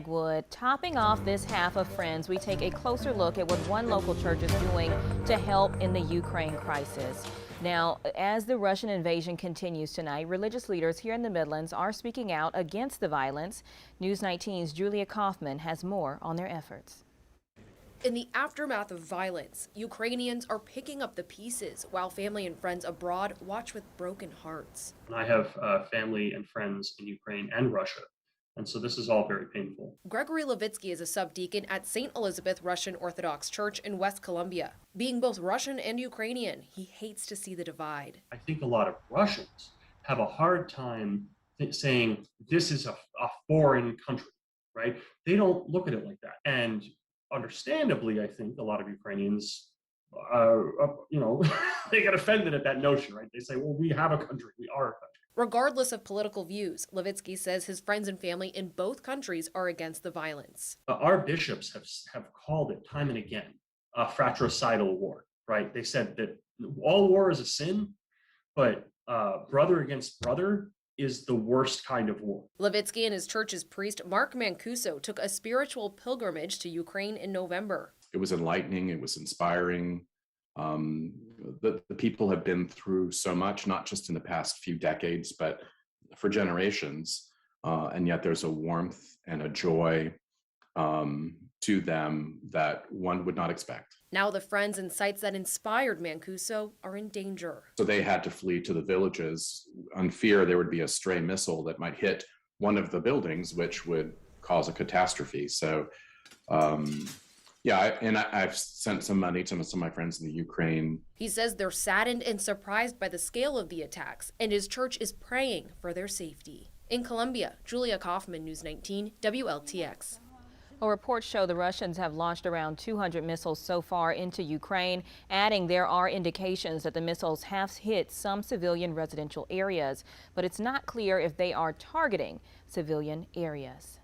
Wood. Topping off this half of Friends, we take a closer look at what one local church is doing to help in the Ukraine crisis. Now, as the Russian invasion continues tonight, religious leaders here in the Midlands are speaking out against the violence. News 19's Julia Kaufman has more on their efforts. In the aftermath of violence, Ukrainians are picking up the pieces while family and friends abroad watch with broken hearts. I have family and friends in Ukraine and Russia, and so this is all very painful. Gregory Levitsky is a subdeacon at St. Elizabeth Russian Orthodox Church in West Columbia. Being both Russian and Ukrainian, he hates to see the divide. I think a lot of Russians have a hard time saying this is a foreign country, right? They don't look at it like that. And understandably, I think a lot of Ukrainians, they get offended at that notion, right? They say, well, we have a country, we are a country. Regardless of political views, Levitsky says his friends and family in both countries are against the violence. Our bishops have called it time and again a fratricidal war, right? They said that all war is a sin, but brother against brother is the worst kind of war. Levitsky and his church's priest, Mark Mancuso, took a spiritual pilgrimage to Ukraine in November. It was enlightening. It was inspiring. The people have been through so much, not just in the past few decades, but for generations. And yet there's a warmth and a joy to them that one would not expect. Now the friends and sites that inspired Mancuso are in danger. So they had to flee to the villages on fear there would be a stray missile that might hit one of the buildings, which would cause a catastrophe. So, I've sent some money to some of my friends in the Ukraine. He says they're saddened and surprised by the scale of the attacks, and his church is praying for their safety. In Columbia, Julia Kaufman, News 19, WLTX. Well, reports show the Russians have launched around 200 missiles so far into Ukraine, adding there are indications that the missiles have hit some civilian residential areas, but it's not clear if they are targeting civilian areas.